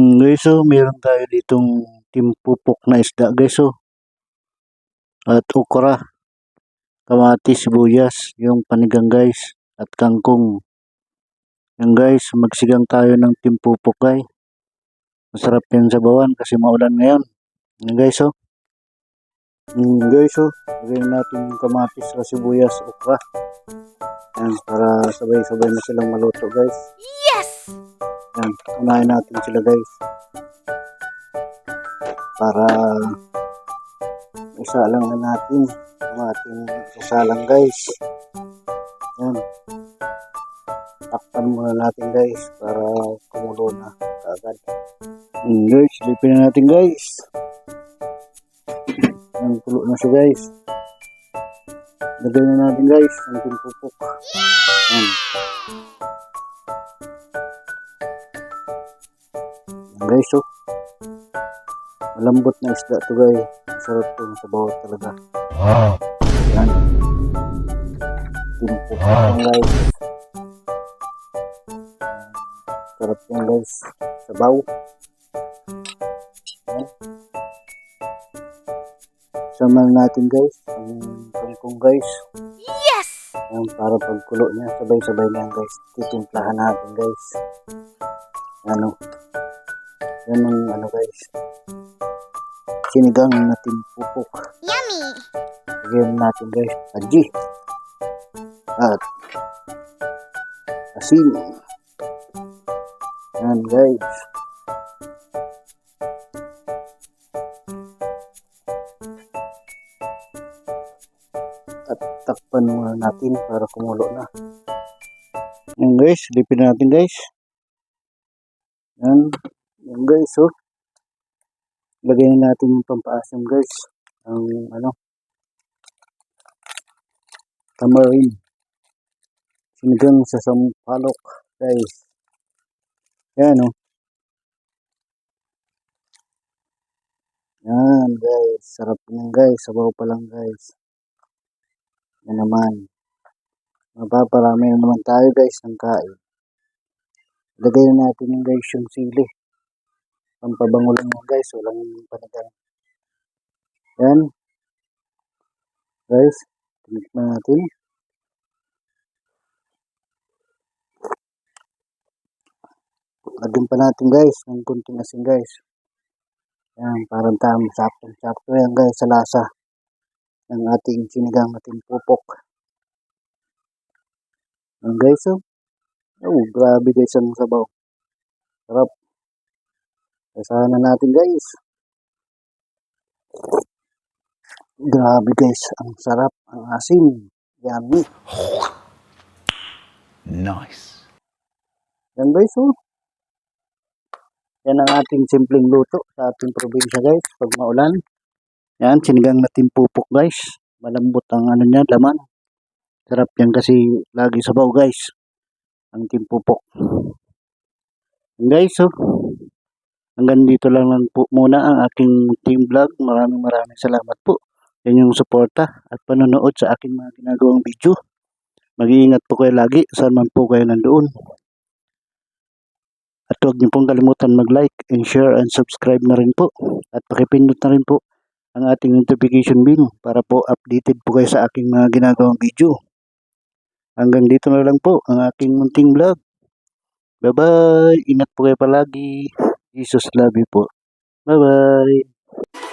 Guys, so meron tayo ditong timpupok na isda guys, so at okra, kamatis, sibuyas, yung panigang guys, at kangkong. Yan guys, magsigang tayo ng timpupok guys. Masarap yan sa bawan kasi maulan ngayon. Yan guys, so guys, so lagyan natin yung kamatis, sibuyas, okra. Yan, para sabay-sabay na silang maluto guys. Yes! Yan, unahin natin sila guys. Para isa lang na natin ang ating isasalang guys. Yan. Takpan muna natin guys para kumulo na kaagad. Guys, lipin na natin guys. Yan, kulo na siya guys. Lagay na natin guys ang timpupok. Yan. Yan guys, so malambot na isda to guys. Sarap to sa bawat talaga. Yan. Timpupok yan guys. Sarap yan guys. Sabaw. Yan. Sama natin guys ang kangkong guys. Yes! Yan, para pagkulo niya sabay-sabay na yan guys. Titimplahan natin guys. Ano. Yan ang ano guys. Sinigang na timpupok. Yummy! Lagyan natin guys. Aji. At asin. Yan guys. At takpan muna natin para kumulo na. Yan guys. Lipin natin guys. Yan. Yan guys. So. Lagyan natin yung pampaasim guys. Ang ano. Tamarind. Sinigang sa sampalok guys. Yan o. Yan guys. Sarap yan guys. Sabaw pa lang guys. Yan naman. Mapaparami na naman tayo guys ng kain. Lagay na natin yung guys yung sili. Pampabango lang yan guys. Walang panigang. Yan. Guys. Tinikman natin. Lagyan pa natin guys ng kunting asin guys. Yan. Parang tama. Sakto yan guys sa lasa ng ating sinigang at timpupok. Yan guys. Oh, grabe guys ang sabaw. Sarap. Kasahan na natin guys. Grabe guys, ang sarap, ang asin. Yummy. Nice. Yan guys, oh. Yan ang ating simpleng luto sa ating probinsya guys, pag maulan. Yan, sinigang na timpupok guys. Malambot ang ano niya, laman. Sarap yan kasi lagi sabaw guys. Ang timpupok. Yan guys, oh. Hanggang dito lang po muna ang aking team vlog. Maraming salamat po. Yan yung suporta at panonood sa aking mga ginagawang video. Mag-iingat po kayo lagi saan man po kayo nandoon. At huwag niyo pong kalimutan mag-like and share and subscribe na rin po. At pakipindot na rin po ang ating notification bell para po updated po kayo sa aking mga ginagawang video. Hanggang dito na lang po ang aking munting vlog. Bye-bye! Ingat po kayo palagi. Jesus love you po. Bye-bye!